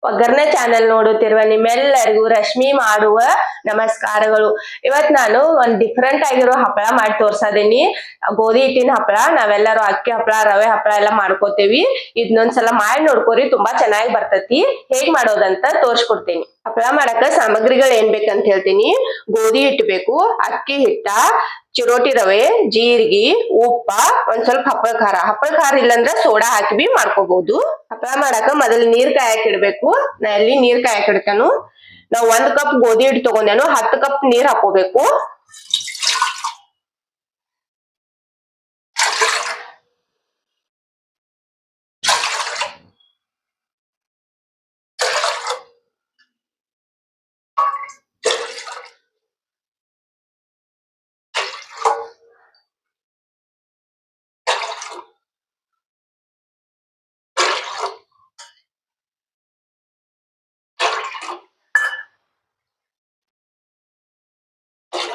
ಒಗ್ಗರಣೆ ಚಾನೆಲ್ ನೋಡುತ್ತಿರುವ ನಿಮ್ಮೆಲ್ಲರಿಗೂ ರಶ್ಮಿ ಮಾಡುವ ನಮಸ್ಕಾರಗಳು. ಇವತ್ ನಾನು ಒಂದ್ ಡಿಫ್ರೆಂಟ್ ಆಗಿರೋ ಹಪ್ಪಳ ಮಾಡಿ ತೋರ್ಸದೀನಿ. ಗೋಧಿ ಹಿಟ್ಟಿನ ಹಪ್ಪಳ. ನಾವೆಲ್ಲರೂ ಅಕ್ಕಿ ಹಪ್ಪಳ, ರವೆ ಹಪ್ಪಳ ಎಲ್ಲ ಮಾಡ್ಕೋತೇವಿ. ಇದನ್ನೊಂದ್ಸಲ ಮಾಡಿ ನೋಡ್ಕೋರಿ, ತುಂಬಾ ಚೆನ್ನಾಗಿ ಬರ್ತೈತಿ. ಹೇಗ್ ಮಾಡೋದಂತ ತೋರ್ಸ್ಕೊಡ್ತೀನಿ. ಹಪ್ಪಳ ಮಾಡಕ ಸಾಮಗ್ರಿಗಳು ಏನ್ ಬೇಕಂತ ಹೇಳ್ತೀನಿ. ಗೋಧಿ ಹಿಟ್ಟು ಬೇಕು, ಅಕ್ಕಿ ಹಿಟ್ಟ, ಚಿರೋಟಿ ರವೆ, ಜೀರಿಗೆ, ಉಪ್ಪ, ಒಂದ್ ಸ್ವಲ್ಪ ಹಪ್ಪಳ ಖಾರ ಇಲ್ಲಂದ್ರ ಸೋಡಾ ಹಾಕಿ ಬಿ ಮಾಡ್ಕೋಬಹುದು. ಹಪ್ಪಳ ಮಾಡಾಕ ಮೊದಲು ನೀರ್ ಕಾಯಕ್ ಇಡ್ಬೇಕು. ನಾ ಎಲ್ಲಿ ನೀರ್ ಕಾಯಕ್ ಇಡ್ತೇನು. ನಾವ್ 1 ಕಪ್ ಗೋಧಿ ಹಿಟ್ಟು ತಗೊಂಡೇನು, 10 ಕಪ್ ನೀರ್ ಹಾಕೋಬೇಕು.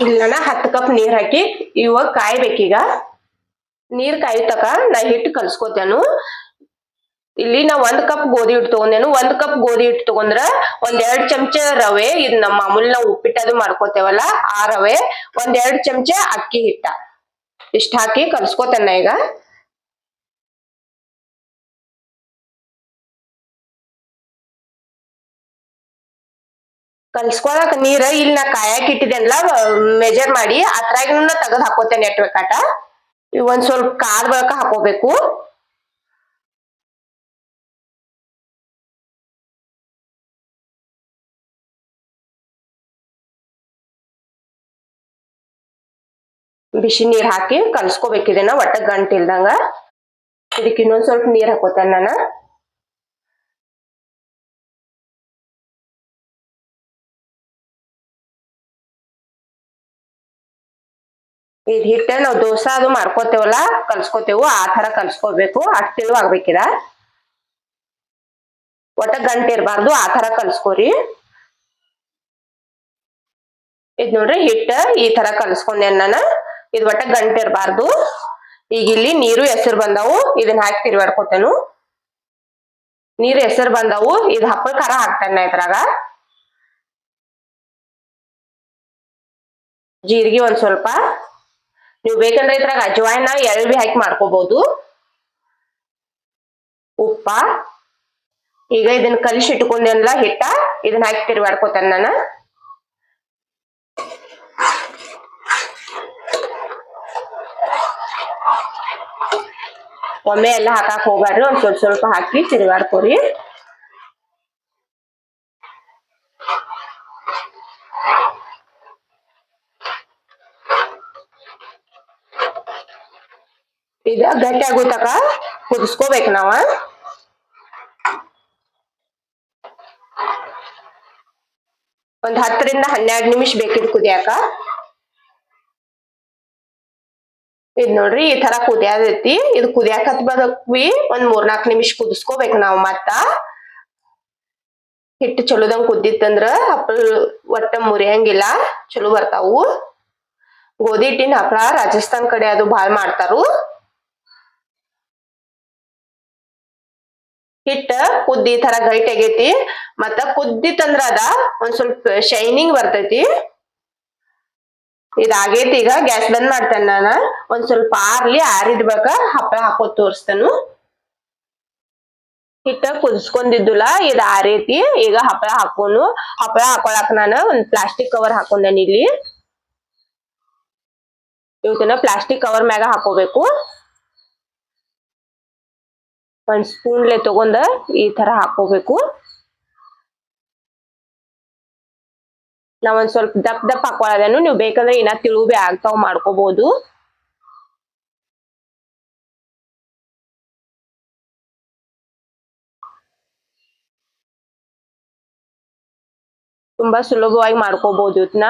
ಇಲ್ಲ 10 ಕಪ್ ನೀರ್ ಹಾಕಿ ಇವಾಗ ಕಾಯ್ಬೇಕೀಗ. ನೀರ್ ಕಾಯ್ತಕ ನಾ ಹಿಟ್ಟು ಕಲ್ಸ್ಕೊತೇನು. ಇಲ್ಲಿ ನಾ 1 ಕಪ್ ಗೋಧಿ ಹಿಟ್ಟು ತಗೊಂಡೇನು. 1 ಕಪ್ ಗೋಧಿ ಹಿಟ್ಟು ತಗೊಂಡ್ರ 1-2 ಚಮಚ ರವೆ, ಇದು ನಮ್ಮ ಮಾಮೂಲಿ ನಾವು ಉಪ್ಪಿಟ್ಟದು ಮಾಡ್ಕೋತೇವಲ್ಲ ಆ ರವೆ, 1-2 ಚಮಚ ಅಕ್ಕಿ ಹಿಟ್ಟ ಇಷ್ಟ ಹಾಕಿ ಕಲ್ಸ್ಕೊತೇನ ಈಗ. ಕಲ್ಸ್ಕೊಳಕ್ ನೀರ ಇಲ್ಲಿ ನಾ ಕಾಯಕ್ ಇಟ್ಟಿದ್ದೇನಲ್ಲ, ಮೆಜರ್ ಮಾಡಿ ಅದ್ರಾಗಿನ ತೆಗೆದ್ ಹಾಕೋತೇನೆ ಎಟ್ ಬೇಕಾಟ. ಒಂದ್ ಸ್ವಲ್ಪ ಕಾದ್ ಬಳಕ ಹಾಕೋಬೇಕು. ಬಿಸಿ ನೀರ್ ಹಾಕಿ ಕಲ್ಸ್ಕೊಬೇಕಿದೇನ ಒಟ್ಟ ಗಂಟ್ ಇಲ್ದಂಗ. ಇದಕ್ಕೆ ಇನ್ನೊಂದ್ ಸ್ವಲ್ಪ ನೀರ್ ಹಾಕೋತೇನೆ ನಾನು. ಇದ್ ಹಿಟ್ಟ ನಾವ್ ದೋಸಾ ಅದು ಮಾಡ್ಕೋತೇವಲ್ಲ, ಕಲ್ಸ್ಕೊತೇವು ಆ ತರ ಕಲ್ಸ್ಕೊಬೇಕು. ಅಷ್ಟಿಲು ಆಗ್ಬೇಕಿದ. ಒಟ್ಟ ಗಂಟೆ ಇರಬಾರ್ದು, ಆ ತರ ಕಲ್ಸ್ಕೊರಿ. ಇದ್ ನೋಡ್ರಿ ಹಿಟ್ಟ ಈ ತರ ಕಲ್ಸ್ಕೊಂಡೇನ್ ನಾನು. ಇದ್ ಒಟ್ಟ ಗಂಟೆ ಇರಬಾರ್ದು. ಈಗ ಇಲ್ಲಿ ನೀರು ಹೆಸರು ಬಂದಾವು, ಇದನ್ನ ಹಾಕಿ ತಿರ್ಗಾಡ್ಕೊತೇನು. ನೀರು ಹೆಸರು ಬಂದಾವು, ಇದು ಹಪ್ಪಳ ಖಾರ ಹಾಕ್ತೇನೆ ಇದ್ರಾಗ. ಜೀರಿಗೆ ಒಂದ್ ಸ್ವಲ್ಪ. ನೀವು ಬೇಕಂದ್ರೆ ಇದ್ರಾಗ ಅಜ್ವಾಯಿನ ಎಳ್ ಬಿ ಹಾಕಿ ಮಾಡ್ಕೋಬಹುದು. ಉಪ್ಪ. ಈಗ ಇದನ್ನ ಕಲಿಸಿ ಇಟ್ಕೊಂಡೆಲ್ಲ ಹಿಟ್ಟ, ಇದನ್ನ ಹಾಕಿ ತಿರ್ಗಾಡ್ಕೊತೇನೆ ನಾನು. ಒಮ್ಮೆ ಎಲ್ಲ ಹಾಕಾಕ್ ಹೋಗ್ಬಾರ್ರಿ, ಒಂದ್ ಸ್ವಲ್ಪ ಸ್ವಲ್ಪ ಹಾಕಿ ತಿರ್ಗಾಡ್ಕೊರಿ. ಈಗ ಗಟ್ಟಿ ಆಗೋ ತಕ ಕುದಿಸ್ಕೋಬೇಕು ನಾವ. ಒಂದ್ 10-12 ನಿಮಿಷ ಬೇಕಿದ್ ಕುದಿಯಾಕ. ಇದ್ ನೋಡ್ರಿ ಈ ತರ ಕುದಿಯಾದೈತಿ. ಇದು ಕುದಿಯಾಕ ಬದಕ್ವಿ ಒಂದ್ 3-4 ನಿಮಿಷ ಕುದಿಸ್ಕೋಬೇಕು ನಾವ್. ಮತ್ತ ಹಿಟ್ಟು ಚಲೋದಂಗ್ ಕುದ್ದಿತ್ತಂದ್ರ ಹಪ್ಪಳ ಒಟ್ಟ ಮುರಿಯಂಗಿಲ್ಲ, ಚಲೋ ಬರ್ತಾವು. ಗೋಧಿ ಹಿಟ್ಟಿನ ಹಪ್ಪಳ ರಾಜಸ್ಥಾನ್ ಕಡೆ ಅದು ಬಾಳ್ ಮಾಡ್ತಾರು. ಹಿಟ್ಟ ಕುದ್ದಿ ತರ ಗೈಟ್ ಆಗೈತಿ. ಮತ್ತ ಕುದ್ದಿತ್ತಂದ್ರ ಅದ ಒಂದ್ ಸ್ವಲ್ಪ ಶೈನಿಂಗ್ ಬರ್ತೈತಿ. ಇದಾಗೈತಿ. ಈಗ ಗ್ಯಾಸ್ ಬಂದ್ ಮಾಡ್ತೇನೆ ನಾನು. ಒಂದ್ ಸ್ವಲ್ಪ ಆರ್ಲಿ, ಆರಿದ ಬಳಿಕ ಹಪ್ಪಳ ಹಾಕೋದ್ ತೋರಿಸ್ತೇನು. ಹಿಟ್ಟ ಕುದಿಸ್ಕೊಂಡಿದ್ದುಲ್ಲ, ಇದು ಆರೈತಿ. ಈಗ ಹಪ್ಪಳ ಹಾಕೋನು. ಹಪ್ಪಳ ಹಾಕೊಳಕ್ ನಾನು ಒಂದ್ ಪ್ಲಾಸ್ಟಿಕ್ ಕವರ್ ಹಾಕೊಂಡೇನಿ ಇಲ್ಲಿ. ಇವತ್ತನ್ನ ಪ್ಲಾಸ್ಟಿಕ್ ಕವರ್ ಮ್ಯಾಗ ಹಾಕೋಬೇಕು. ಒಂದ್ ಸ್ಪೂನ್ಲೆ ತಗೊಂಡ ಈ ತರ ಹಾಕೋಬೇಕು. ನಾವ್ ಒಂದ್ ಸ್ವಲ್ಪ ದಪ್ಪ ಹಾಕೊಳ್ಳೋದೇನು. ನೀವು ಬೇಕಂದ್ರೆ ಇನ್ನ ತಿಳು ಬಿ ಆಗ್ತಾವ್ ಮಾಡ್ಕೋಬಹುದು. ತುಂಬಾ ಸುಲಭವಾಗಿ ಮಾಡ್ಕೋಬಹುದು ಇದನ್ನ.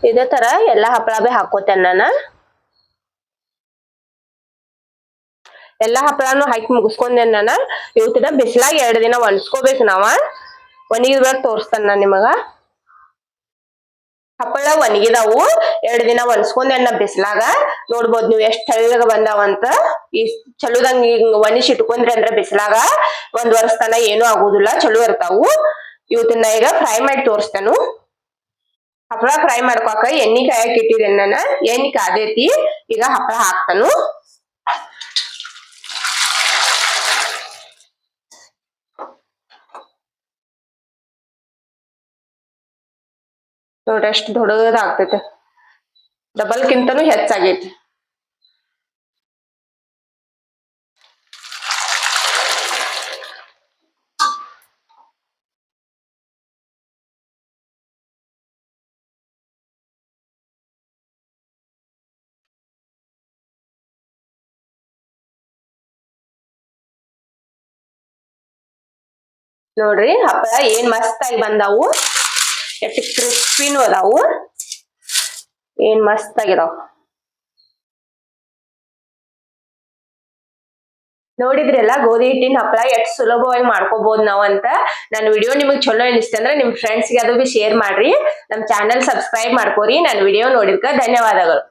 ಇದೇ ತರ ಎಲ್ಲಾ ಹಪ್ಪಳ ಬಿ ಹಾಕೋತೇನೆ ನಾನು. ಎಲ್ಲಾ ಹಪ್ಪಳನು ಹಾಕಿ ಮುಗಿಸ್ಕೊಂಡೇನ್ ನಾನು. ಇವತ್ತಿನ ಬಿಸ್ಲಾಗ 2 ದಿನ ಒಣಸ್ಕೋಬೇಕು ನಾವ. ಒಣಗಿದ ಬಳಿಕ ತೋರಿಸ್ತೇನೆ ನಾನು ನಿಮಗ. ಹಪ್ಪಳ ಒಣಗಿದಾವು 2 ದಿನ ಒಣಸ್ಕೊಂಡೆನ್ನ ಬಿಸ್ಲಾಗ ನೋಡ್ಬೋದು ನೀವು ಎಷ್ಟ್ ತೆಳ್ಳಗ ಬಂದಾವಂತ. ಈ ಚಲೋದಂಗ ಒಣಸಿ ಇಟ್ಕೊಂಡ್ರಿ ಅಂದ್ರ ಬಿಸ್ಲಾಗ 1 ವರ್ಷ ತನ ಏನು ಆಗುದಿಲ್ಲ, ಚಲೋ ಇರ್ತಾವು. ಇವತ್ತನ್ನ ಈಗ ಫ್ರೈ ಮಾಡಿ ತೋರಿಸ್ತೇನು. ಹಪ್ಪಳ ಫ್ರೈ ಮಾಡ್ಕೊಕ ಎಣ್ಣಿ ಕಾಯಕ್ ಇಟ್ಟಿದ್ದೇನೆ ನಾನು. ಎಣ್ಣಿ ಕಾದೈತಿ, ಈಗ ಹಪ್ಪಳ ಹಾಕ್ತಾನು. ನೋಡ್ರಿ ಎಷ್ಟು ದೊಡ್ಡದಾಗ್ತೈತೆ, ಡಬಲ್ ಕಿಂತನೂ ಹೆಚ್ಚಾಗೈತಿ. ನೋಡ್ರಿ ಹಪ್ಪಳ ಏನ್ ಮಸ್ತ್ ಆಗಿ ಬಂದಾವು, ಎಷ್ಟು ಕ್ರಿಸ್ಪಿನೂ ಅದಾವು, ಏನ್ ಮಸ್ತ್ ಆಗಿದಾವ್. ನೋಡಿದ್ರಲ್ಲ ಗೋಧಿ ಹಿಟ್ಟಿನ ಹಪ್ಪಳ ಎಷ್ಟು ಸುಲಭವಾಗಿ ಮಾಡ್ಕೋಬಹುದು ನಾವು ಅಂತ. ನನ್ನ ವಿಡಿಯೋ ನಿಮಗೆ ಚಲೋ ಅನಿಸ್ತೆ ಅಂದ್ರೆ ನಿಮ್ ಫ್ರೆಂಡ್ಸ್ಗೆ ಅದು ಬಿ ಶೇರ್ ಮಾಡ್ರಿ. ನಮ್ ಚಾನೆಲ್ ಸಬ್ಸ್ಕ್ರೈಬ್ ಮಾಡ್ಕೋರಿ. ನನ್ನ ವಿಡಿಯೋ ನೋಡಿದ್ಕ ಧನ್ಯವಾದಗಳು.